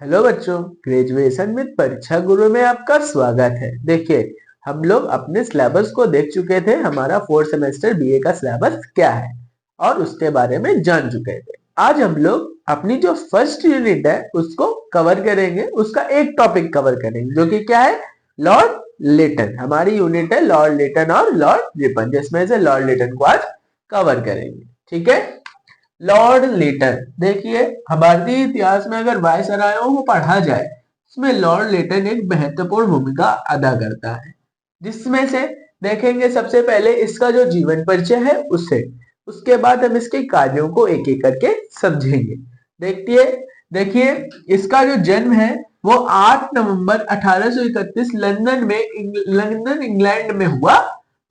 Hello बच्चों, graduation with परीक्षा गुरु में आपका स्वागत है। देखिए, हम लोग अपने सिलेबस को देख चुके थे। हमारा फोर्थ सेमेस्टर बीए का सिलेबस क्या है और उसके बारे में जान चुके थे। आज हम लोग अपनी जो फर्स्ट यूनिट है उसको कवर करेंगे। उसका एक टॉपिक कवर करेंगे जो कि क्या है, लॉर्ड लेटन। हमारी यूनिट है लॉर्ड लेटन और लॉर्ड रिपन, जिसमें से लॉर्ड लेटन को आज कवर करेंगे। ठीक है। लॉर्ड लेटन, देखिए, भारतीय इतिहास में अगर वायसरायों को पढ़ा जाए उसमें लॉर्ड लेटन एक महत्वपूर्ण भूमिका अदा करता है। जिसमें से देखेंगे सबसे पहले इसका जो जीवन परिचय है उससे, उसके बाद हम इसके कार्यों को एक एक करके समझेंगे। देखिए देखिए इसका जो जन्म है वो 8 नवंबर 1831 लंदन इंग्लैंड में हुआ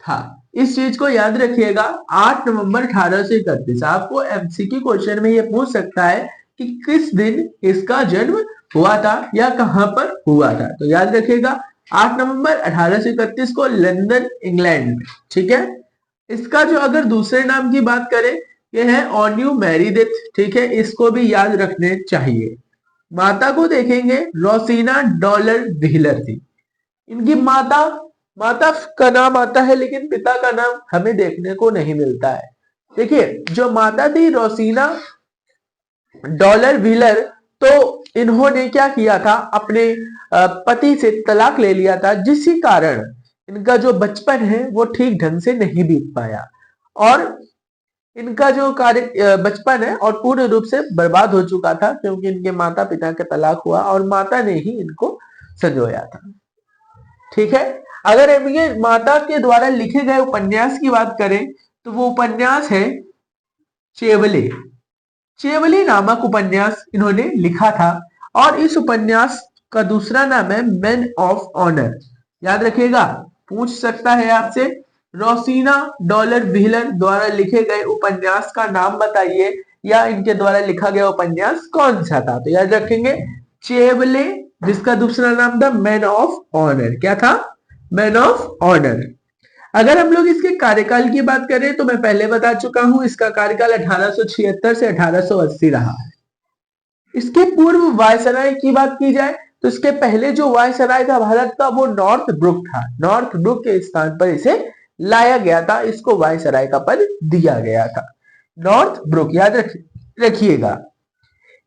था। इस चीज को याद रखिएगा, 8 नवंबर 1831। आपको एमसीक्यू क्वेश्चन में ये पूछ सकता है कि किस दिन इसका जन्म हुआ था या कहां पर हुआ था। तो याद रखिएगा 8 नवंबर 1831 को लंदन इंग्लैंड में। ठीक है। इसका जो अगर दूसरे नाम की बात करें, ये है ऑन्यू मैरीडेथ। ठीक है, इसको भी याद रखने चाहिए। माता को देखेंगे, रोसिना डॉलर व्हीलर थी इनकी माता। माता का नाम आता है लेकिन पिता का नाम हमें देखने को नहीं मिलता है। देखिए, जो माता थी रोसिना डॉलर व्हीलर, तो इन्होंने क्या किया था, अपने पति से तलाक ले लिया था, जिसके कारण इनका जो बचपन है वो ठीक ढंग से नहीं बीत पाया और इनका जो कार्य बचपन है और पूर्ण रूप से बर्बाद हो चुका था, क्योंकि इनके माता पिता का तलाक हुआ और माता ने ही इनको संजोया था। ठीक है। अगर हम ये माता के द्वारा लिखे गए उपन्यास की बात करें तो वो उपन्यास है चेवले। चेवले नामक उपन्यास इन्होंने लिखा था और इस उपन्यास का दूसरा नाम है मैन ऑफ ऑनर। याद रखिएगा, पूछ सकता है आपसे, रोसिना डॉलर व्हीलर द्वारा लिखे गए उपन्यास का नाम बताइए या इनके द्वारा लिखा गया उपन्यास कौन सा था। तो याद रखेंगे चेवले, जिसका दूसरा नाम था मैन ऑफ ऑनर। क्या था? Man of honour. अगर हम लोग इसके कार्यकाल की बात करें तो मैं पहले बता चुका हूं, इसका कार्यकाल 1876 से 1880 रहा है। इसके पूर्व वायसराय की बात की जाए तो इसके पहले जो वायसराय था भारत का वो नॉर्थ ब्रुक था। नॉर्थ ब्रुक के स्थान पर इसे लाया गया था, इसको वायसराय का पद दिया गया था। नॉर्थ ब्रुक याद रखिएगा।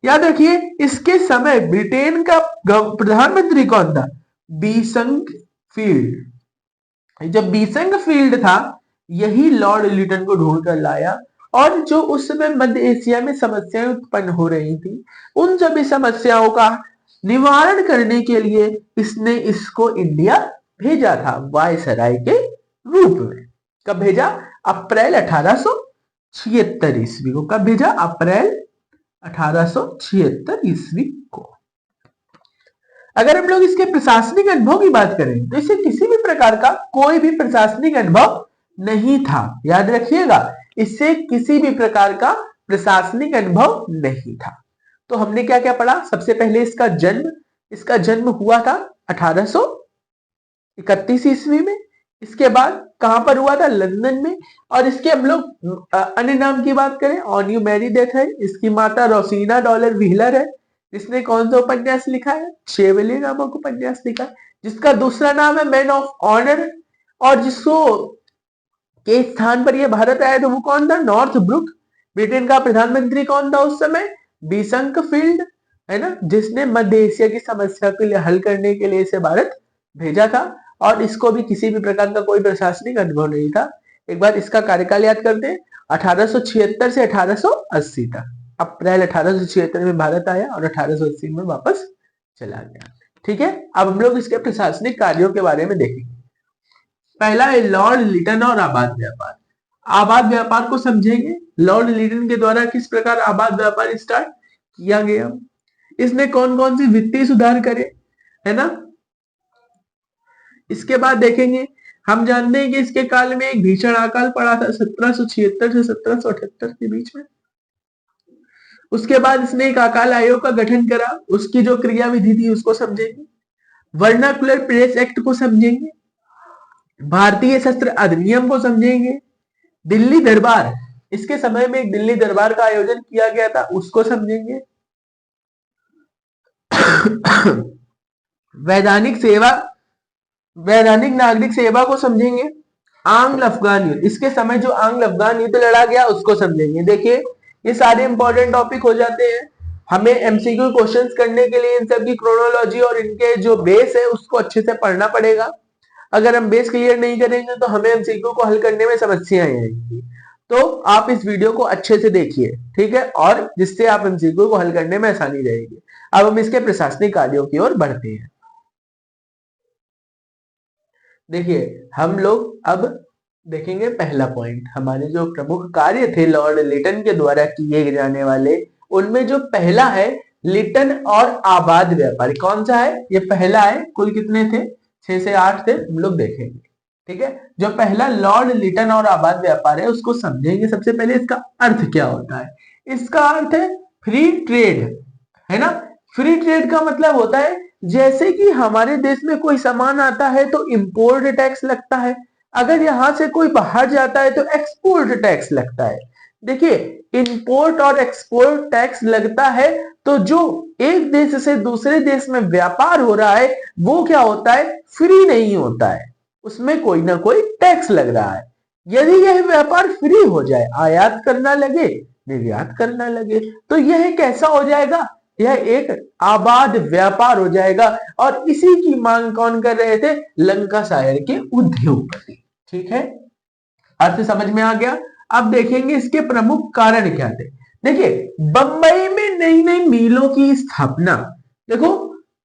याद रखिए, इसके समय ब्रिटेन का प्रधानमंत्री कौन था? बीसंग फील्ड। जब बीसंग फील्ड था, यही लॉर्ड लिटन को ढूंढ कर लाया और जो उस समय मध्य एशिया में समस्याएं उत्पन्न हो रही थी, उन सभी समस्याओं का निवारण करने के लिए इसने इसको इंडिया भेजा था वायसराय के रूप में। कब भेजा? अप्रैल 1876 ईस्वी को। कब भेजा? अप्रैल 1876 ईस्वी को। अगर हम लोग इसके प्रशासनिक अनुभव की बात करें तो इसे किसी भी प्रकार का कोई भी प्रशासनिक अनुभव नहीं था। याद रखिएगा, इससे किसी भी प्रकार का प्रशासनिक अनुभव नहीं था। तो हमने क्या क्या पढ़ा? सबसे पहले इसका जन्म हुआ था 1831 ईस्वी में। इसके बाद कहां पर हुआ था? लंदन में। और इसके हम लोग अन्य नाम की बात करें, ऑन्यू मैरीडेथ है। इसकी माता रोसिना डॉलर व्हीलर है, जिसने कौन सा उपन्यास लिखा है? चेवले नामक उपन्यास लिखा है, जिसका दूसरा नाम है मैन ऑफ ऑनर। और जिसको के स्थान पर यह भारत आया तो वो कौन था? North book. ब्रिटेन का प्रधानमंत्री कौन था उस समय? बीसंक फील्ड, है ना, जिसने मध्य एशिया की समस्या के लिए हल करने के लिए इसे भारत भेजा था। और इसको भी किसी भी प्रकार का कोई प्रशासनिक अनुभव नहीं था। एक बार इसका कार्यकाल याद करते हैं, 1876 से 1880 तक। अप्रैल 1876 में भारत आया और 1880 में वापस चला गया। ठीक है। अब हम लोग इसके प्रशासनिक कार्यों के बारे में देखेंगे। पहला है लॉर्ड लिटन और आबाद व्यापार। आबाद व्यापार को समझेंगे। लॉर्ड लिटन के द्वारा किस प्रकार आबाद व्यापार स्टार्ट किया गया, इसने कौन कौन सी वित्तीय सुधार करे, है ना। इसके बाद देखेंगे, हम जानते हैं कि इसके काल में एक भीषण अकाल पड़ा था 1776 से 1778 के बीच में। उसके बाद इसने एक अकाल आयोग का गठन करा, उसकी जो क्रियाविधि थी उसको समझेंगे। वर्नाकुलर प्रेस एक्ट को समझेंगे। भारतीय शस्त्र अधिनियम को समझेंगे। दिल्ली दरबार, इसके समय में एक दिल्ली दरबार का आयोजन किया गया था, उसको समझेंगे। वैधानिक सेवा, वैधानिक नागरिक सेवा को समझेंगे। आंग्ल अफगान युद्ध, इसके समय जो आंग्ल अफगान युद्ध लड़ा गया उसको समझेंगे। देखिए ये सारे इंपॉर्टेंट टॉपिक हो जाते हैं। हमें एमसीक्यू क्वेश्चंस करने के लिए इन सब की क्रोनोलॉजी और इनके जो बेस है उसको अच्छे से पढ़ना पड़ेगा। अगर हम बेस क्लियर नहीं करेंगे तो हमें एमसीक्यू को हल करने में समस्याएं आएंगी। तो आप इस वीडियो को अच्छे से देखिए, ठीक है, और जिससे आप एमसीक्यू को हल करने में आसानी रहेगी। अब हम इसके प्रशासनिक कार्यों की ओर बढ़ते हैं। देखिए हम लोग अब देखेंगे पहला पॉइंट, हमारे जो प्रमुख कार्य थे लॉर्ड लिटन के द्वारा किए जाने वाले, उनमें जो पहला है लिटन और आबाद व्यापारी। कौन सा है? ये पहला है। कुल कितने थे? 6 से 8 थे, हम लोग देखेंगे, ठीक है। जो पहला लॉर्ड लिटन और आबाद व्यापार है उसको समझेंगे। सबसे पहले इसका अर्थ क्या होता है? इसका अर्थ है फ्री ट्रेड, है ना। फ्री ट्रेड का मतलब होता है जैसे कि हमारे देश में कोई सामान आता है तो इंपोर्ट टैक्स लगता है, अगर यहां से कोई बाहर जाता है तो एक्सपोर्ट टैक्स लगता है। देखिए इंपोर्ट और एक्सपोर्ट टैक्स लगता है तो जो एक देश से दूसरे देश में व्यापार हो रहा है वो क्या होता है? फ्री नहीं होता है, उसमें कोई ना कोई टैक्स लग रहा है। यदि यह व्यापार फ्री हो जाए, आयात करना लगे, निर्यात करना लगे, तो यह कैसा हो जाएगा? यह एक आबाद व्यापार हो जाएगा। और इसी की मांग कौन कर रहे थे? लंकाशायर के उद्योगपति, ठीक है। अर्थ समझ में आ गया। अब देखेंगे इसके प्रमुख कारण क्या थे। देखिए बंबई में नई नई मिलों की स्थापना। देखो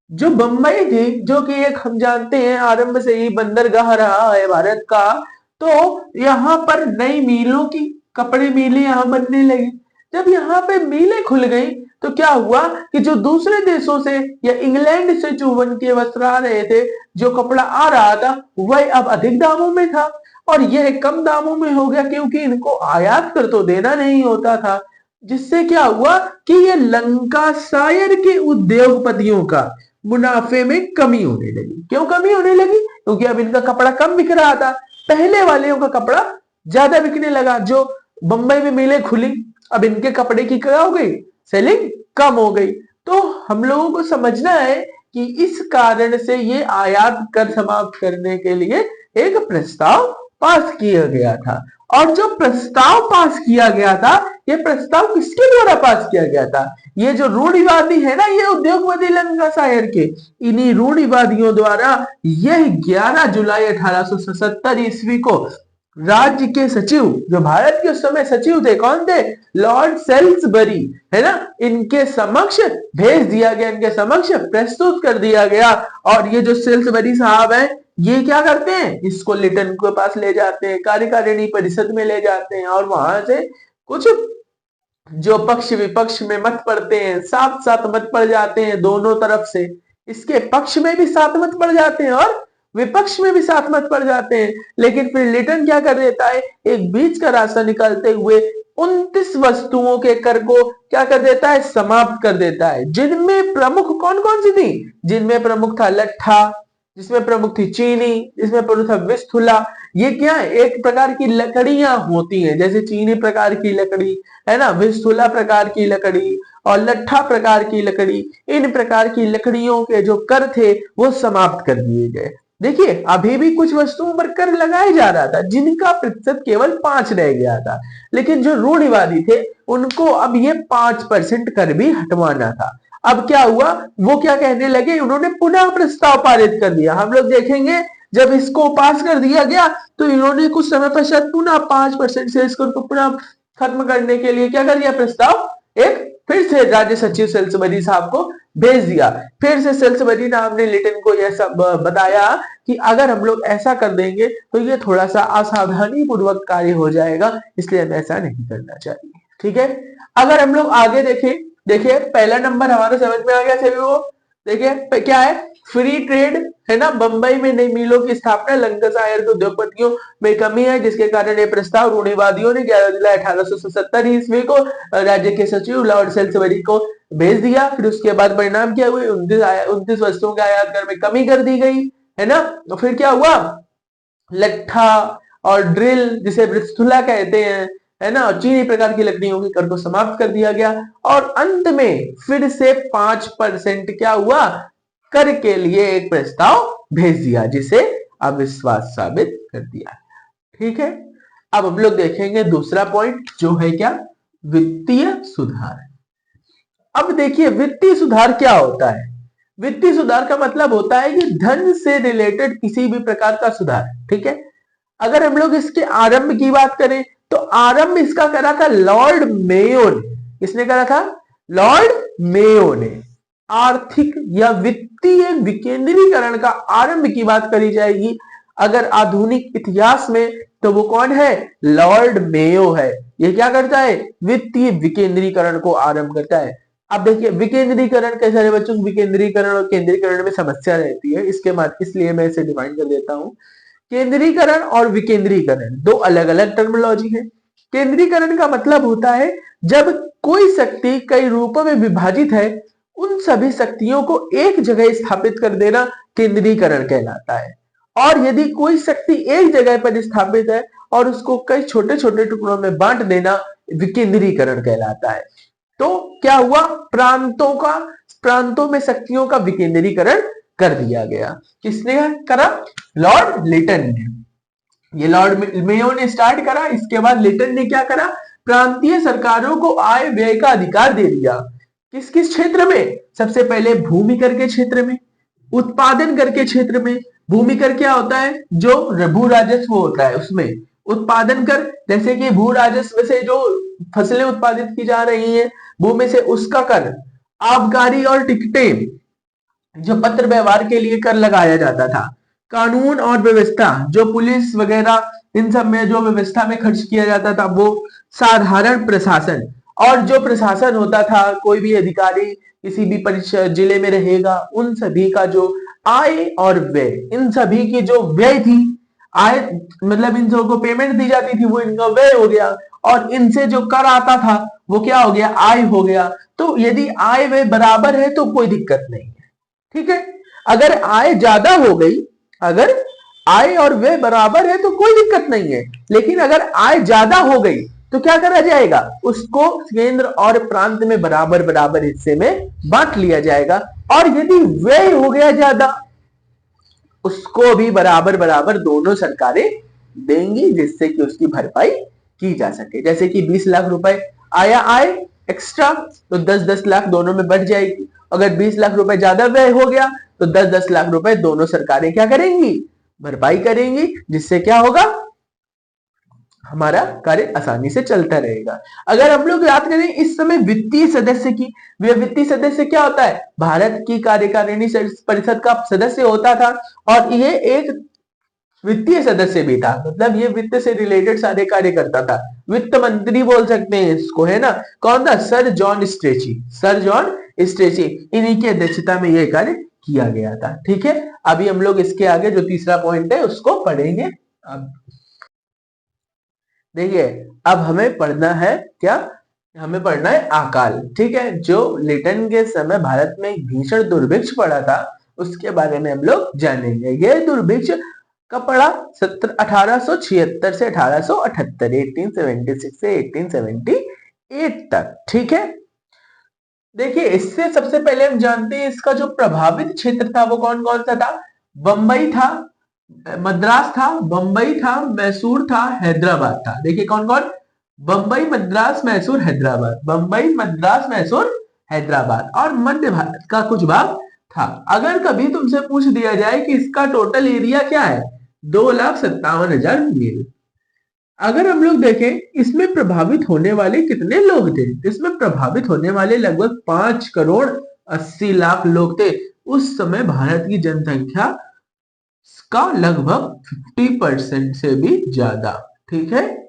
जो बंबई थी, जो कि एक हम जानते हैं आरंभ से ही बंदरगाह रहा है भारत का, तो यहाँ पर नई मिलों की, कपड़े मिलें यहाँ बनने लगी। जब यहाँ पे मिलें खुल गई तो क्या हुआ कि जो दूसरे देशों से या इंग्लैंड से जो वन के वस्त्र आ रहे थे, जो कपड़ा आ रहा था, वह अब अधिक दामों में था और यह कम दामों में हो गया क्योंकि इनको आयात कर तो देना नहीं होता था। जिससे क्या हुआ कि ये लंकाशायर के उद्योगपतियों का मुनाफे में कमी होने लगी। क्यों कमी होने लगी? क्योंकि अब इनका कपड़ा कम बिक रहा था, पहले वालों का कपड़ा ज्यादा बिकने लगा। जो बंबई में मिलें खुली, अब इनके कपड़े की क्या हो गई? सेलिंग कम हो गई। तो हम लोगों को समझना है कि इस कारण से ये आयात कर समाप्त करने के लिए एक प्रस्ताव पास किया गया था। और जो प्रस्ताव पास किया गया था, ये प्रस्ताव किसके द्वारा पास किया गया था? ये जो रूढ़िवादी है ना, ये उद्योगपति लंकाशायर के, इन्हीं रूढ़िवादियों द्वारा यह 11 जुलाई 1877 ईस्वी को राज्य के सचिव, जो भारत के उस समय सचिव थे, कौन थे? लॉर्ड सेल्सबरी, है ना, इनके समक्ष भेज दिया गया, इनके समक्ष प्रस्तुत कर दिया गया। और ये जो सेल्सबरी साहब हैं, ये क्या करते हैं? इसको लिटन के पास ले जाते हैं, कार्यकारिणी परिषद में ले जाते हैं और वहां से कुछ जो पक्ष विपक्ष में मत पड़ते हैं, साथ साथ मत पड़ जाते हैं दोनों तरफ से। इसके पक्ष में भी सात मत पड़ जाते हैं और विपक्ष में भी सात मत पड़ जाते हैं। लेकिन फिर लिटन क्या कर देता है? एक बीच का रास्ता निकालते हुए 29 वस्तुओं के कर को क्या कर देता है? समाप्त कर देता है। जिनमें प्रमुख कौन कौन सी थी? जिनमें प्रमुख था लट्ठा, जिसमें प्रमुख थी चीनी, जिसमें प्रमुख था विस्थुला। ये क्या है? एक प्रकार की लकड़ियां होती हैं, जैसे चीनी प्रकार की लकड़ी, है ना, विस्थुला प्रकार की लकड़ी और लट्ठा प्रकार की लकड़ी। इन प्रकार की लकड़ियों के जो कर थे वो समाप्त कर दिए गए। देखिए अभी भी कुछ वस्तुओं पर कर लगाया जा रहा था जिनका प्रतिशत केवल 5 रह गया था, लेकिन जो रूढ़िवादी थे उनको अब ये 5% कर भी हटवाना था। अब क्या हुआ? वो क्या कहने लगे? उन्होंने पुनः प्रस्ताव पारित कर दिया। हम लोग देखेंगे जब इसको पास कर दिया गया तो इन्होंने कुछ समय पश्चात पुनः 5% से इसको पुनः खत्म करने के लिए क्या कर दिया? प्रस्ताव एक फिर से राज्य सचिव सेल्सबरी साहब को भेज दिया। फिर से सेल्सबरी साहब ने लिटन को यह सब बताया कि अगर हम लोग ऐसा कर देंगे तो ये थोड़ा सा असावधानी पूर्वक कार्य हो जाएगा, इसलिए हमें ऐसा नहीं करना चाहिए, ठीक है। अगर हम लोग आगे देखें, देखिए पहला नंबर हमारे समझ में आ गया सभी को। देखिए क्या है? फ्री ट्रेड, है ना। बंबई में नई मिलों की स्थापना, लंकाशायर के उद्योगपतियों में कमी है, जिसके कारण ये प्रस्ताव रूढ़िवादियों ने 11 जुलाई 1877 ईस्वी को राज्य के सचिव लॉर्ड सेल्सबरी को भेज दिया। फिर उसके बाद परिणाम क्या हुए? 29 वस्तुओं के आयात कर में कमी कर दी गई, है ना। तो फिर क्या हुआ? लट्ठा और ड्रिल, जिसे विस्थुला कहते हैं, है ना, और 4 प्रकार की लकड़ियों के कर को समाप्त कर दिया गया। और अंत में फिर से 5% क्या हुआ, कर के लिए एक प्रस्ताव भेज दिया, जिसे अविश्वास साबित कर दिया। ठीक है, अब हम लोग देखेंगे दूसरा पॉइंट, जो है क्या, वित्तीय सुधार। अब देखिए वित्तीय सुधार क्या होता है। वित्तीय सुधार का मतलब होता है कि धन से रिलेटेड किसी भी प्रकार का सुधार। ठीक है, अगर हम लोग इसके आरंभ की बात करें तो आरंभ इसका करा था लॉर्ड मेयो ने। किसने करा था, लॉर्ड मेयो ने। आर्थिक या वित्तीय विकेंद्रीकरण का आरंभ की बात करी जाएगी अगर आधुनिक इतिहास में, तो वो कौन है, लॉर्ड मेयो है। ये क्या करता है, वित्तीय विकेंद्रीकरण को आरंभ करता है। अब देखिए विकेंद्रीकरण कैसे है बच्चों, विकेंद्रीकरण और केंद्रीकरण में समस्या रहती है, इसके बाद इसलिए मैं इसे डिफाइन कर देता हूं। केंद्रीकरण और विकेंद्रीकरण दो अलग अलग टर्मिनोलॉजी है। केंद्रीकरण का मतलब होता है जब कोई शक्ति कई रूपों में विभाजित है, उन सभी शक्तियों को एक जगह स्थापित कर देना केंद्रीकरण कहलाता है। और यदि कोई शक्ति एक जगह पर स्थापित है और उसको कई छोटे छोटे टुकड़ों में बांट देना विकेंद्रीकरण कहलाता है। तो क्या हुआ, प्रांतों में शक्तियों का विकेंद्रीकरण कर दिया गया। किसने करा, लॉर्ड लिटन ने। ये लॉर्ड मेयो ने स्टार्ट करा, इसके बाद लिटन ने क्या करा, प्रांतीय सरकारों को आय व्यय का अधिकार दे दिया। किस किस क्षेत्र में, सबसे पहले भूमि कर के क्षेत्र में, उत्पादन कर के क्षेत्र में। भूमि कर क्या होता है, जो भू राजस्व होता है उसमें। उत्पादन कर जैसे कि भू राजस्व से जो फसलें उत्पादित की जा रही हैं, भूमि से उसका कर। आबकारी और टिकटें, जो पत्र व्यवहार के लिए कर लगाया जाता था। कानून और व्यवस्था, जो पुलिस वगैरह इन सब में जो व्यवस्था में खर्च किया जाता था वो। साधारण प्रशासन, और जो प्रशासन होता था, कोई भी अधिकारी किसी भी परिषद जिले में रहेगा, उन सभी का जो आय और व्यय, इन सभी की जो व्यय थी, आय मतलब इन सबको पेमेंट दी जाती थी, वो इनका व्यय हो गया। और इनसे जो कर आता था वो क्या हो गया, आय हो गया। तो यदि आय व्यय बराबर है तो कोई दिक्कत नहीं है। ठीक है, अगर आय ज्यादा हो गई, अगर आय और व्यय बराबर है तो कोई दिक्कत नहीं है। लेकिन अगर आय ज्यादा हो गई तो क्या करा जाएगा, उसको केंद्र और प्रांत में बराबर बराबर हिस्से में बांट लिया जाएगा। और यदि व्यय हो गया ज्यादा, उसको भी बराबर बराबर दोनों सरकारें देंगी, जिससे कि उसकी भरपाई की जा सके। जैसे कि 20 लाख रुपए आया आय एक्स्ट्रा, तो 10-10 लाख दोनों में बढ़ जाएगी। अगर 20 लाख रुपए ज्यादा व्यय हो गया तो 10-10 लाख रुपए दोनों सरकारें क्या करेंगी, भरपाई करेंगी, जिससे क्या होगा, हमारा कार्य आसानी से चलता रहेगा। अगर हम लोग बात करें इस समय वित्तीय सदस्य की, वित्तीय सदस्य क्या होता है, भारत की कार्यकारिणी परिषद का सदस्य होता था। और ये एक वित्तीय सदस्य भी था, मतलब ये वित्त से रिलेटेड सारे कार्य करता था। वित्त मंत्री बोल सकते हैं इसको, है ना। कौन था, sir John stretchy, sir John stretchy, इन्हीं की अध्यक्षता में यह कार्य किया गया था। ठीक है, अभी हम लोग इसके आगे जो तीसरा पॉइंट है उसको पढ़ेंगे। अब देखिए, अब हमें पढ़ना है क्या, हमें पढ़ना है अकाल। ठीक है, जो लिटन के समय भारत में एक भीषण दुर्भिक्ष पड़ा था, उसके बारे में हम लोग जानेंगे। यह दुर्भिक्ष कब पड़ा, 1876 से 1878, 1876 से 1878 तक। ठीक है, देखिए इससे सबसे पहले हम जानते हैं इसका जो प्रभावित क्षेत्र था वो कौन कौन सा था। बंबई था, मद्रास था, बंबई था, मैसूर था, हैदराबाद था। देखिए कौन कौन, बंबई, मद्रास, मैसूर, हैदराबाद। बंबई, मद्रास, मैसूर, हैदराबाद। और मध्य भारत का कुछ भाग था। अगर कभी तुमसे पूछ दिया जाए कि इसका टोटल एरिया क्या है, 2,57,000 मील। अगर हम लोग देखें इसमें प्रभावित होने वाले कितने लोग थे, इसमें प्रभावित होने वाले लगभग 5,80,00,000 लोग थे। उस समय भारत की जनसंख्या का लगभग 50% से भी ज्यादा। ठीक है,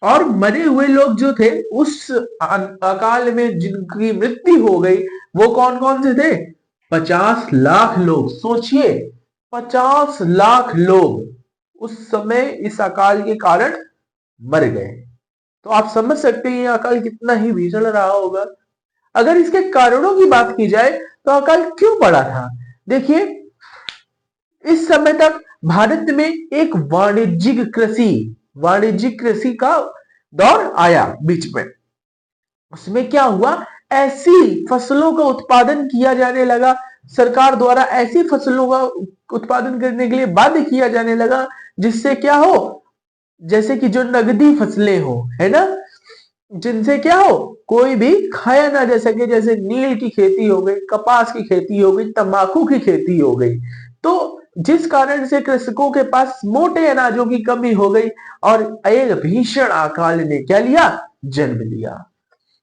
और मरे हुए लोग जो थे उस अकाल में जिनकी मृत्यु हो गई वो कौन कौन से थे, 50 लाख लोग। सोचिए 50 लाख लोग उस समय इस अकाल के कारण मर गए। तो आप समझ सकते हैं ये अकाल कितना ही भीषण रहा होगा। अगर इसके कारणों की बात की जाए तो अकाल क्यों पड़ा था, देखिए इस समय तक भारत में एक वाणिज्यिक कृषि का दौर आया बीच में। उसमें क्या हुआ, ऐसी फसलों का उत्पादन किया जाने लगा, सरकार द्वारा ऐसी फसलों का उत्पादन करने के लिए बाध्य किया जाने लगा जिससे क्या हो, जैसे कि जो नगदी फसलें हो, है ना, जिनसे क्या हो कोई भी खाया ना जा सके, जैसे नील की खेती हो गई, कपास की खेती हो गई, तंबाकू की खेती हो गई। तो जिस कारण से कृषकों के पास मोटे अनाजों की कमी हो गई और एक भीषण अकाल ने क्या लिया, जन्म लिया।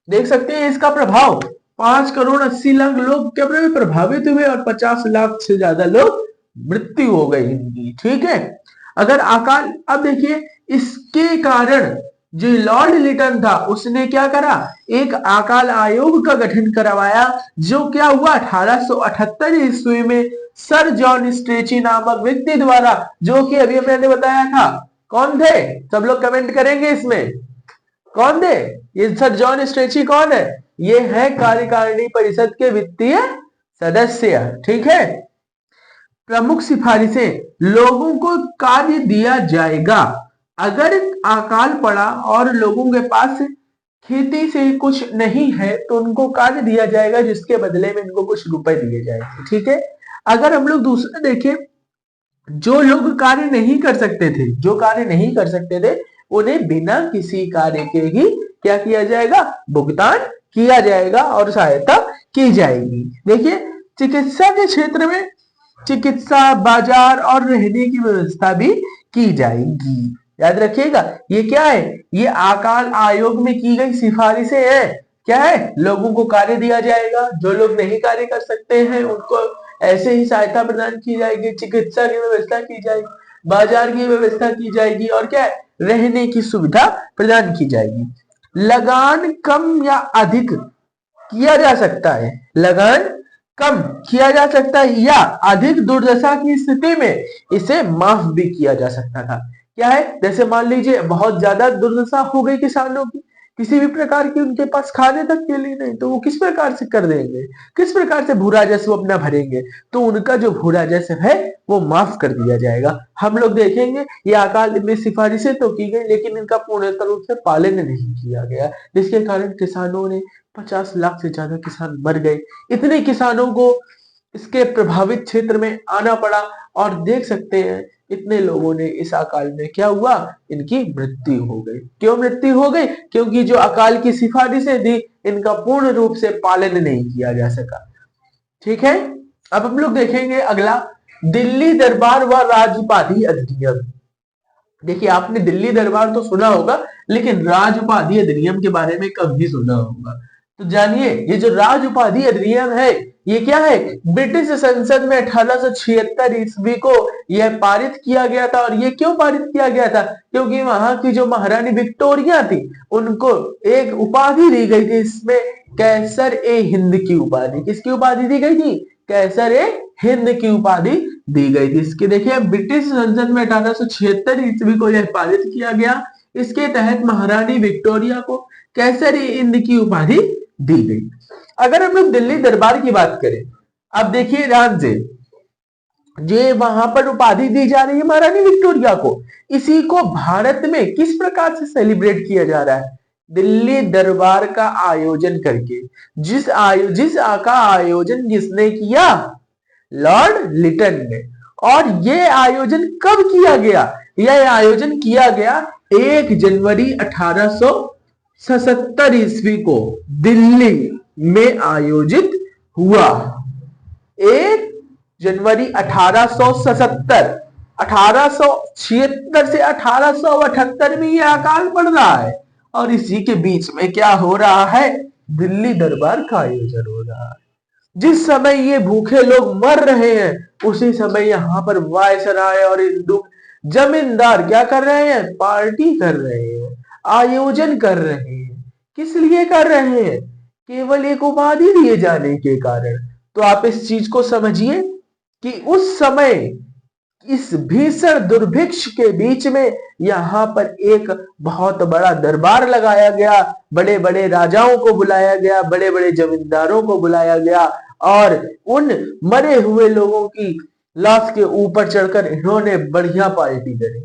देख सकते हैं इसका प्रभाव, 5 करोड़ 80 लाख लोग क्या प्रभावित हुए और 50 लाख से ज्यादा लोग मृत्यु हो गई इनकी। ठीक है, अगर अकाल, अब देखिए इसके कारण जो लॉर्ड लिटन था उसने क्या करा, एक अकाल आयोग का गठन करवाया, जो क्या हुआ 1878 ईस्वी में सर जॉन स्ट्रेची नामक व्यक्ति द्वारा, जो कि अभी मैंने बताया था। कौन थे, सब लोग कमेंट करेंगे इसमें, कौन थे ये सर जॉन स्ट्रेची, कौन है, ये है कार्यकारिणी परिषद के वित्तीय सदस्य। ठीक है, प्रमुख सिफारिशें, लोगों को कार्य दिया जाएगा, अगर अकाल पड़ा और लोगों के पास खेती से कुछ नहीं है तो उनको कार्य दिया जाएगा जिसके बदले में इनको कुछ रुपए दिए जाएंगे। ठीक है, अगर हम लोग दूसरा देखें, जो लोग कार्य नहीं कर सकते थे, जो कार्य नहीं कर सकते थे, उन्हें बिना किसी कार्य के ही क्या किया जाएगा, भुगतान किया जाएगा और सहायता की जाएगी। देखिए चिकित्सा के क्षेत्र में चिकित्सा, बाजार और रहने की व्यवस्था भी की जाएगी। याद रखिएगा, ये क्या है, ये अकाल आयोग में की गई सिफारिशें हैं। क्या है, लोगों को कार्य दिया जाएगा, जो लोग नहीं कार्य कर सकते हैं उनको ऐसे ही सहायता प्रदान की जाएगी, चिकित्सा की व्यवस्था की जाएगी, बाजार की व्यवस्था की जाएगी और क्या है, रहने की सुविधा प्रदान की जाएगी। लगान कम या अधिक किया जा सकता है, लगान कम किया जा सकता है या अधिक दुर्दशा की स्थिति में इसे माफ भी किया जा सकता था। क्या है, जैसे मान लीजिए बहुत ज्यादा दुर्दशा हो गई किसानों की, किसी भी प्रकार की उनके पास खाने तक के लिए नहीं, तो वो किस प्रकार से कर देंगे, किस प्रकार से भू राजस्व अपना भरेंगे, तो उनका जो भू राजस्व है वो माफ कर दिया जाएगा। हम लोग देखेंगे ये अकाल में सिफारिशें तो की गई लेकिन इनका पूर्णतः रूप से पालन नहीं किया गया, जिसके कारण किसानों ने 50 लाख से ज्यादा किसान मर गए। इतने किसानों को इसके प्रभावित क्षेत्र में आना पड़ा और देख सकते हैं इतने लोगों ने इस अकाल में क्या हुआ, इनकी मृत्यु हो गई। क्यों मृत्यु हो गई, क्योंकि जो अकाल की सिफारिशें थी इनका पूर्ण रूप से पालन नहीं किया जा सका। ठीक है, अब हम लोग देखेंगे अगला, दिल्ली दरबार व राजउपाधि अधिनियम। देखिए आपने दिल्ली दरबार तो सुना होगा लेकिन राजउपाधि अधिनियम के बारे में कभी सुना होगा, तो जानिए ये जो राजउपाधि अधिनियम है ये क्या है, ब्रिटिश संसद में 1876 ईस्वी को यह पारित किया गया था। और ये क्यों पारित किया गया था, क्योंकि वहां की जो महारानी विक्टोरिया थी उनको एक उपाधि दी गई थी, इसमें कैसर ए हिंद की उपाधि, किसकी उपाधि दी गई थी, कैसर ए हिंद की उपाधि दी गई थी। इसके देखिए ब्रिटिश संसद में 1876 ईस्वी को यह पारित किया गया, इसके तहत महारानी विक्टोरिया को कैसर ए हिंद की उपाधि दी गई। अगर हम लोग दिल्ली दरबार की बात करें, अब देखिए ध्यान से, ये वहां पर उपाधि दी जा रही है महारानी विक्टोरिया को, इसी को भारत में किस प्रकार से सेलिब्रेट किया जा रहा है, दिल्ली दरबार का आयोजन करके। जिस का आयोजन जिसने किया, लॉर्ड लिटन ने। और ये आयोजन कब किया गया, यह आयोजन किया गया 1 जनवरी 1877 ईस्वी को दिल्ली में आयोजित हुआ। 1 जनवरी 1877, 1876 से 1878 में यह अकाल पड़ रहा है और इसी के बीच में क्या हो रहा है, दिल्ली दरबार का आयोजन हो रहा है। जिस समय ये भूखे लोग मर रहे हैं उसी समय यहाँ पर वायसराय और हिंदू जमींदार क्या कर रहे हैं, पार्टी कर रहे हैं, आयोजन कर रहे हैं। किस लिए कर रहे हैं, केवल एक उपाधि दिए जाने के कारण। तो आप इस चीज को समझिए कि उस समय इस भीषण दुर्भिक्ष के बीच में यहाँ पर एक बहुत बड़ा दरबार लगाया गया, बड़े बड़े राजाओं को बुलाया गया, बड़े बड़े जमींदारों को बुलाया गया और उन मरे हुए लोगों की लाश के ऊपर चढ़कर इन्होंने बढ़िया पार्टी करी।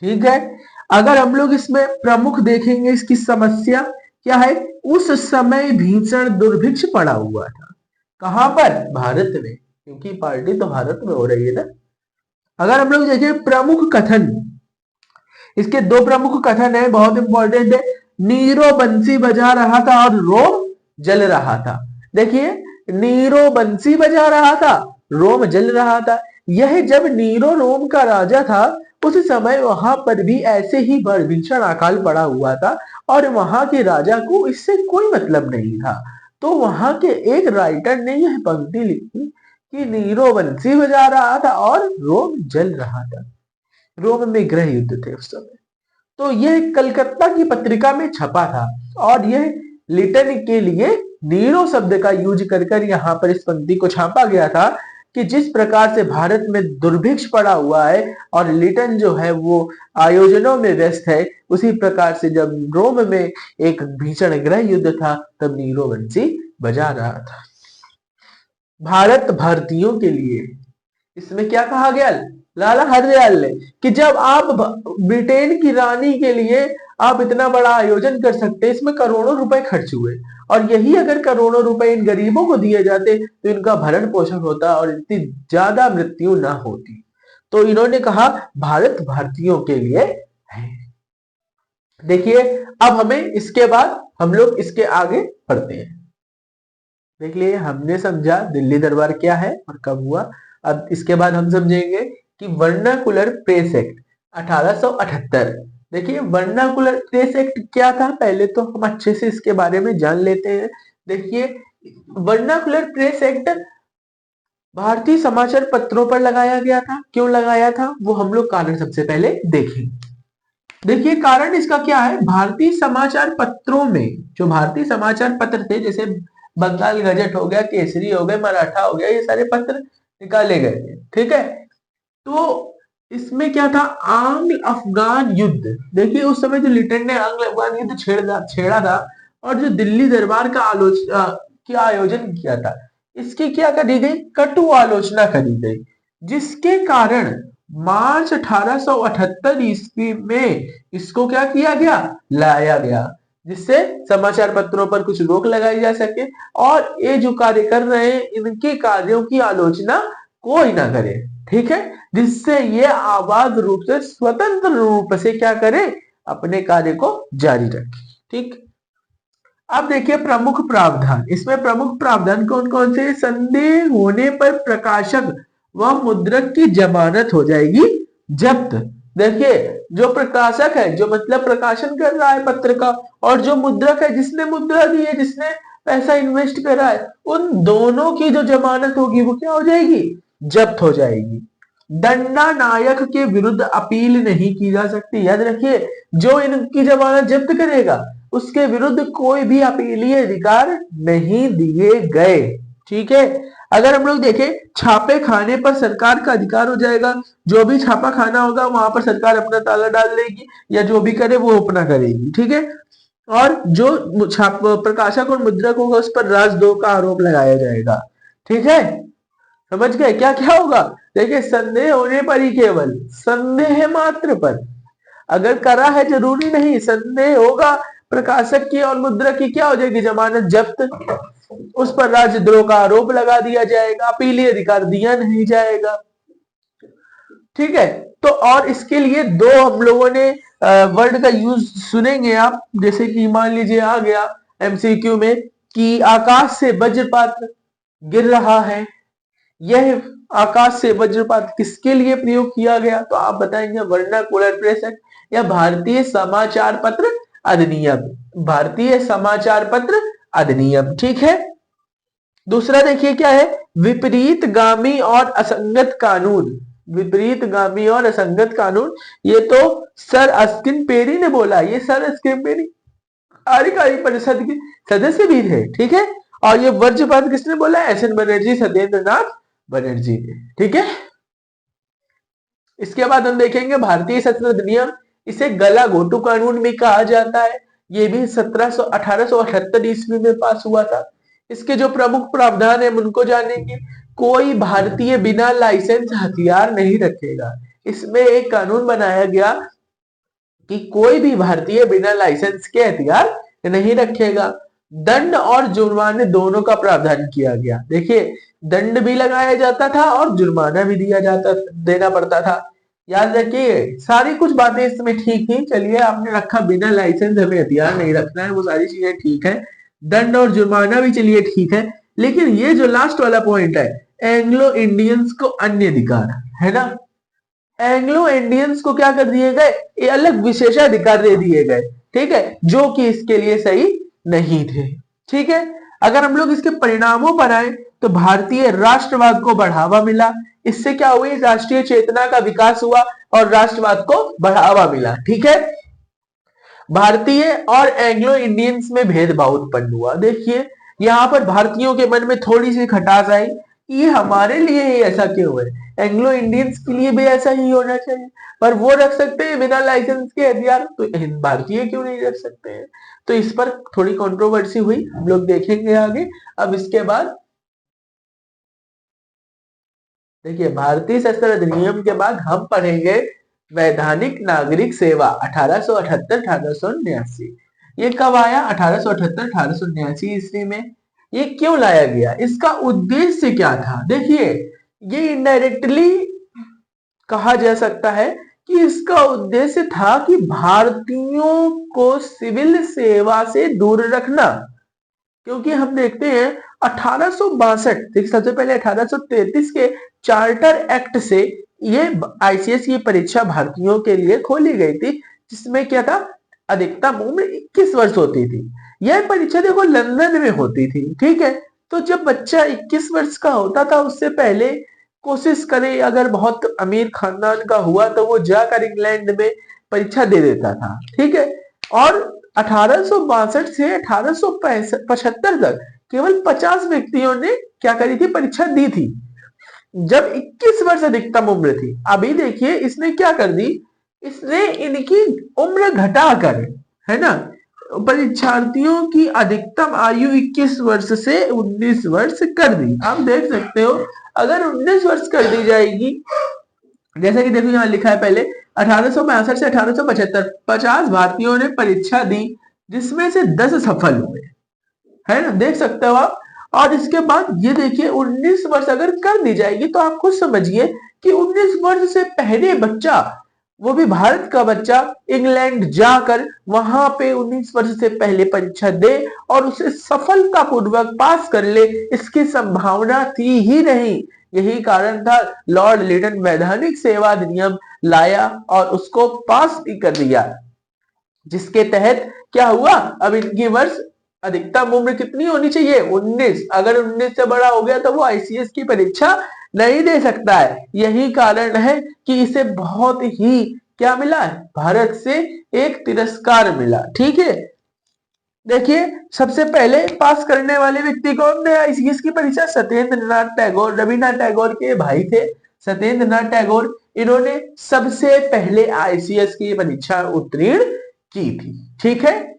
ठीक है, अगर हम लोग इसमें प्रमुख देखेंगे इसकी समस्या क्या है, उस समय भीषण दुर्भिक्ष पड़ा हुआ था। कहां पर, भारत में, क्योंकि पार्टी तो भारत में हो रही है ना। अगर हम लोग देखें प्रमुख कथन, इसके दो प्रमुख कथन है, बहुत इंपॉर्टेंट है। नीरो बंसी बजा रहा था और रोम जल रहा था। देखिए, नीरो बंसी बजा रहा था, रोम जल रहा था। यह जब नीरो रोम का राजा था, उस समय वहां पर भी ऐसे ही भीषण अकाल पड़ा हुआ था और वहां के राजा को इससे कोई मतलब नहीं था। तो वहां के एक राइटर ने यह पंक्ति लिखी कि नीरो बंसी बजा रहा था और रोम जल रहा था। रोम में गृह युद्ध थे उस समय। तो यह कलकत्ता की पत्रिका में छपा था और यह लिटन के लिए नीरो शब्द का यूज कर कर यहाँ पर इस पंक्ति को छापा गया था कि जिस प्रकार से भारत में दुर्भिक्ष पड़ा हुआ है और लिटन जो है वो आयोजनों में व्यस्त है, उसी प्रकार से जब रोम में एक भीषण गृह युद्ध था तब नीरो बंसी बजा रहा था। भारत भारतीयों के लिए, इसमें क्या कहा गया लाला हरदयाल ने कि जब आप ब्रिटेन की रानी के लिए आप इतना बड़ा आयोजन कर सकते, इसमें करोड़ों रुपए खर्च हुए और यही अगर करोड़ों रुपए इन गरीबों को दिए जाते तो इनका भरण पोषण होता और इतनी ज्यादा मृत्यु ना होती। तो इन्होंने कहा भारत भारतीयों के लिए है। देखिए, अब हमें इसके बाद हम लोग इसके आगे बढ़ते हैं। देख लिए, हमने समझा दिल्ली दरबार क्या है और कब हुआ। अब इसके बाद हम समझेंगे कि वर्नाकुलर प्रेस एक्ट 1878। देखिए, वर्नाकुलर प्रेस एक्ट क्या था, पहले तो हम अच्छे से इसके बारे में जान लेते हैं। देखिए, वर्नाकुलर प्रेस एक्ट भारतीय समाचार पत्रों पर लगाया गया था। क्यों लगाया था वो हम लोग कारण सबसे पहले देखेंगे। देखिए, कारण इसका क्या है, भारतीय समाचार पत्रों में, जो भारतीय समाचार पत्र थे जैसे बंगाल गजट हो गया, केसरी हो गए, मराठा हो गया, ये सारे पत्र निकाले गए थे, ठीक है। तो इसमें क्या था, आंग्ल अफगान युद्ध। देखिए, उस समय जो लिटन ने आंग्ल अफगान युद्ध छेड़ा था और जो दिल्ली दरबार का आयोजन किया था, इसकी क्या करी गई, कटु आलोचना करी गई, जिसके कारण मार्च 1878 ईस्वी में इसको क्या किया गया, लाया गया, जिससे समाचार पत्रों पर कुछ रोक लगाई जा सके और ये जो कार्य कर रहे हैं इनके कार्यों की आलोचना कोई ना करे, ठीक है, जिससे ये आबाद रूप से स्वतंत्र रूप से क्या करे, अपने कार्य को जारी रखे, ठीक। अब देखिए प्रमुख प्रावधान, इसमें प्रमुख प्रावधान कौन कौन से, संदेह होने पर प्रकाशक व मुद्रक की जमानत हो जाएगी जब्त। देखिए, जो प्रकाशक है, जो मतलब प्रकाशन कर रहा है पत्र का, और जो मुद्रक है, जिसने मुद्रा दी है, जिसने पैसा इन्वेस्ट करा है, उन दोनों की जो जमानत होगी वो क्या हो जाएगी, जब्त हो जाएगी। दंडानायक के विरुद्ध अपील नहीं की जा सकती। याद रखिए, जो इनकी जमानत जब्त करेगा उसके विरुद्ध कोई भी अपीलीय अधिकार नहीं दिए गए, ठीक है। अगर हम लोग देखें, छापे खाने पर सरकार का अधिकार हो जाएगा। जो भी छापा खाना होगा वहां पर सरकार अपना ताला डाल देगी या जो भी करे वो अपना करेगी, ठीक है। और जो छाप प्रकाशक और मुद्रक होगा उस पर राजद्रोह का आरोप लगाया जाएगा, ठीक है। समझ गए क्या क्या होगा, देखिए, संदेह होने पर ही, केवल संदेह मात्र पर, अगर करा है जरूरी नहीं, संदेह होगा प्रकाशक की और मुद्रक की, क्या हो जाएगी, जमानत जब्त, उस पर राजद्रोह का आरोप लगा दिया जाएगा, अपीलीय अधिकार दिया नहीं जाएगा, ठीक है। तो और इसके लिए दो हम लोगों ने वर्ड का यूज सुनेंगे आप, जैसे कि मान लीजिए आ गया एमसीक्यू में कि आकाश से वज्रपात गिर रहा है, यह आकाश से वज्रपात किसके लिए प्रयोग किया गया, तो आप बताएंगे वर्नाकुलर प्रेस एक्ट या भारतीय समाचार पत्र अधिनियम, भारतीय समाचार पत्र अधिनियम, ठीक है। दूसरा देखिए क्या है, विपरीतगामी और असंगत कानून। विपरीतगामी और असंगत कानून, ये तो सर अस्किन पेरी ने बोला, ये सर अस्किन पेरी कार्यकारी परिषद के सदस्य भी थे, ठीक है। और ये वज्रपात किसने बोला, एस.एन. बनर्जी, सत्येंद्र नाथ बनर्जी ने, ठीक है। इसके बाद हम देखेंगे भारतीय सत्र अधिनियम, इसे गला घोटू कानून भी कहा जाता है, ये भी 1878 ईस्वी में पास हुआ था। इसके जो प्रमुख प्रावधान है उनको जानेंगे। कोई भारतीय बिना लाइसेंस हथियार नहीं रखेगा। इसमें एक कानून बनाया गया कि कोई भी भारतीय बिना लाइसेंस के हथियार नहीं रखेगा। दंड और जुर्माने दोनों का प्रावधान किया गया। देखिए, दंड भी लगाया जाता था और जुर्माना भी देना पड़ता था। याद रखिए, सारी कुछ बातें इसमें ठीक थी। चलिए, आपने रखा बिना लाइसेंस हमें हथियार नहीं रखना है, वो सारी चीजें ठीक है। दंड और जुर्माना भी चलिए ठीक है, लेकिन ये जो लास्ट वाला पॉइंट है, एंग्लो इंडियंस को अन्य अधिकार, है ना, एंग्लो इंडियंस को क्या कर दिए गए, ये अलग विशेषाधिकार दे दिए गए, ठीक है, जो कि इसके लिए सही नहीं थे। ठीक है, अगर हम लोग इसके परिणामों पर आए तो भारतीय राष्ट्रवाद को बढ़ावा मिला। इससे क्या हुई, राष्ट्रीय चेतना का विकास हुआ और राष्ट्रवाद को बढ़ावा मिला। ठीक है, भारतीय और एंग्लो इंडियंस में भेदभाव उत्पन्न हुआ। देखिए, यहाँ पर भारतीयों के मन में थोड़ी सी खटास आई, ये हमारे लिए ही ऐसा क्यों है, एंग्लो इंडियंस के लिए भी ऐसा ही होना चाहिए, पर वो रख सकते हैं बिना लाइसेंस के हथियार, तो भारतीय क्यों नहीं रख सकते हैं। तो इस पर थोड़ी कंट्रोवर्सी हुई, हम लोग देखेंगे आगे। अब इसके बाद देखिए, भारतीय सशस्त्र अधिनियम के बाद हम पढ़ेंगे वैधानिक नागरिक सेवा 1878-1879। ये कब आया, 1878-1879 ईस्वी में। ये क्यों लाया गया, इसका उद्देश्य क्या था। देखिए, ये इनडायरेक्टली कहा जा सकता है कि इसका उद्देश्य था कि भारतीयों को सिविल सेवा से दूर रखना। क्योंकि हम देखते हैं 1862, सबसे पहले 1833 के चार्टर एक्ट से ये आईसीएस की परीक्षा भारतीयों के लिए खोली गई थी, जिसमें क्या था, अधिकतम उम्र 21 वर्ष होती थी। यह परीक्षा देखो लंदन में होती थी। ठीक है, तो जब बच्चा 21 वर्ष का होता था, उससे पहले कोशिश करे, अगर बहुत अमीर खानदान का हुआ तो वो जाकर इंग्लैंड में परीक्षा दे देता था। ठीक है, और 1862 से 1875 तक केवल 50 व्यक्तियों ने क्या करी थी, परीक्षा दी थी, जब 21 वर्ष अधिकतम उम्र थी। अभी देखिए, इसने क्या कर दी, इसने इनकी उम्र घटाकर, है ना, परीक्षार्थियों की अधिकतम आयु 21 वर्ष से 19 वर्ष कर दी। आप देख सकते हो, अगर 19 वर्ष कर दी जाएगी, जैसे कि देखो यहाँ लिखा है, पहले 1862 से 1875 50 भारतीयों ने परीक्षा दी, जिसमें से 10 सफल हुए, है ना, देख सकते हो आप। और इसके बाद ये देखिए, 19 वर्ष अगर कर दी जाएगी तो आप खुद समझिए कि 19 वर्ष से पहले बच्चा, वो भी भारत का बच्चा, इंग्लैंड जाकर वहां पे 19 वर्ष से पहले परीक्षा दे और उसे सफलतापूर्वक पास कर ले, इसकी संभावना थी ही नहीं। यही कारण था लॉर्ड लिटन वैधानिक सेवा अधिनियम लाया और उसको पास भी कर दिया, जिसके तहत क्या हुआ, अब इनकी वर्ष अधिकतम उम्र कितनी होनी चाहिए, 19। अगर 19 से बड़ा हो गया तो वो आईसीएस की परीक्षा नहीं दे सकता है। यही कारण है कि इसे बहुत ही क्या मिला है, भारत से एक तिरस्कार मिला। ठीक है, देखिए, सबसे पहले पास करने वाले व्यक्ति कौन थे आईसीएस की परीक्षा, सत्येंद्र नाथ टैगोर, रविन्द्रनाथ टैगोर के भाई थे सत्येंद्र नाथ टैगोर। इन्होंने सबसे पहले आईसीएस की परीक्षा उत्तीर्ण की थी। ठीक है,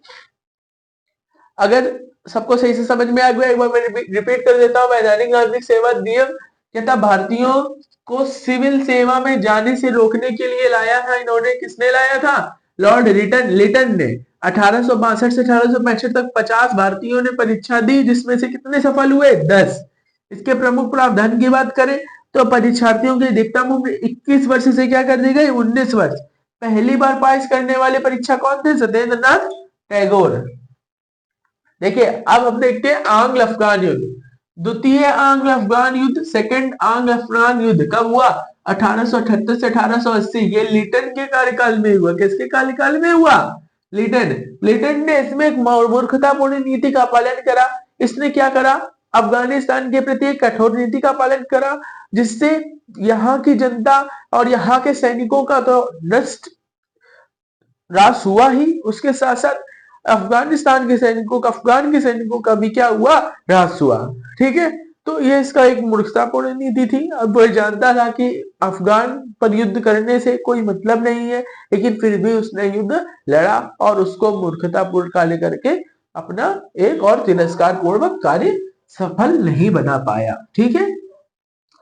अगर सबको सही से समझ में आ गया, एक बार मैं रिपीट कर देता हूं। वैधानिक नागरिक सेवा अधिनियम कहता भारतीयों को सिविल सेवा में जाने से रोकने के लिए लाया था। इन्होंने, किसने लाया था, लॉर्ड लिटन ने। 1862 से 1865 तक 50 भारतीयों ने परीक्षा दी, जिसमें से कितने सफल हुए, 10। इसके प्रमुख प्रावधान की बात करें तो परीक्षार्थियों की अधिकतम उम्र 21 वर्ष से क्या कर दी गई, 19 वर्ष। पहली बार पास करने वाले परीक्षा कौन थे, सत्येंद्र नाथ टैगोर। देखिए, अब हम देखते हैं आंग्ल अफगान युद्ध। द्वितीय आंग्ल अफगान युद्ध, सेकंड आंग्ल अफगान युद्ध कब हुआ, 1878 से 1880। ये लिटन के कार्यकाल में हुआ। किसके कार्यकाल में हुआ, लिटन ने इसमें एक मूर्खतापूर्ण नीति का पालन करा। इसने क्या करा, अफगानिस्तान के प्रति एक कठोर नीति का पालन करा, जिससे यहाँ की जनता और यहाँ के सैनिकों का तो नष्ट रास हुआ ही, उसके साथ साथ अफगान के सैनिकों का भी क्या हुआ, ह्रास हुआ। ठीक है, तो ये इसका एक मूर्खतापूर्ण नीति थी। अब वो जानता था कि अफगान पर युद्ध करने से कोई मतलब नहीं है, लेकिन फिर भी उसने युद्ध लड़ा और उसको मूर्खतापूर्ण कार्य करके अपना एक और तिरस्कार पूर्वक कार्य सफल नहीं बना पाया। ठीक है,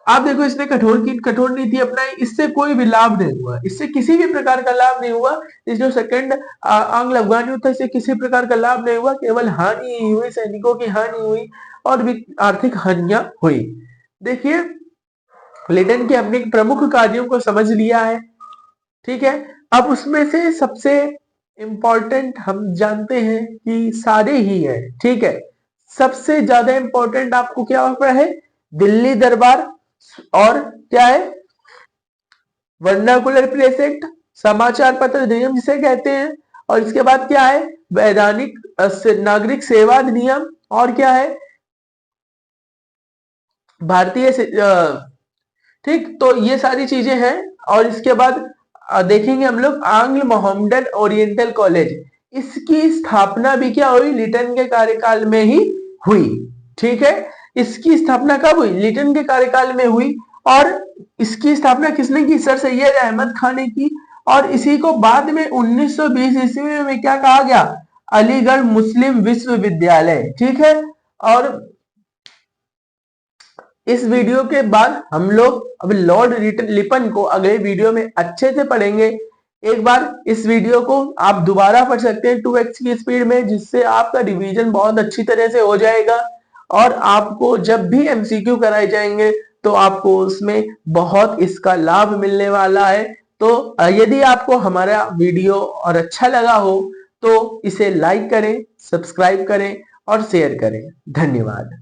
आप देखो इसने कठोर नीति अपनाई, इससे कोई भी लाभ नहीं हुआ, इससे किसी भी प्रकार का लाभ नहीं हुआ। इस जो सेकंड आंग्ल अफगान युद्ध था, इससे किसी प्रकार का लाभ नहीं हुआ, केवल हानि ही हुई, सैनिकों की हानि हुई और भी आर्थिक हानियां हुई। देखिए लिटन के हमने प्रमुख कार्यों को समझ लिया है, ठीक है। अब उसमें से सबसे इंपॉर्टेंट हम जानते हैं कि सारे ही है, ठीक है। सबसे ज्यादा इंपॉर्टेंट आपको क्या है, दिल्ली दरबार, और क्या है, वर्नाकुलर प्रेस एक्ट, समाचार पत्र नियम जिसे कहते हैं, और इसके बाद क्या है, वैधानिक नागरिक सेवा अधिनियम, और क्या है, भारतीय ठीक, तो ये सारी चीजें हैं। और इसके बाद देखेंगे हम लोग आंग्ल मोहम्मदन ओरिएंटल कॉलेज, इसकी स्थापना भी क्या हुई, लिटन के कार्यकाल में ही हुई, ठीक है। इसकी स्थापना कब हुई, लिटन के कार्यकाल में हुई। और इसकी स्थापना किसने की, सर सैयद अहमद खान ने की। और इसी को बाद में 1920 ईस्वी में क्या कहा गया, अलीगढ़ मुस्लिम विश्वविद्यालय, ठीक है। और इस वीडियो के बाद हम लोग अब लॉर्ड लिपन को अगले वीडियो में अच्छे से पढ़ेंगे। एक बार इस वीडियो को आप दोबारा पढ़ सकते हैं 2x की स्पीड में, जिससे आपका रिवीजन बहुत अच्छी तरह से हो जाएगा। और आपको जब भी एमसीक्यू कराए जाएंगे तो आपको उसमें बहुत इसका लाभ मिलने वाला है। तो यदि आपको हमारा वीडियो और अच्छा लगा हो तो इसे लाइक करें, सब्सक्राइब करें और शेयर करें। धन्यवाद।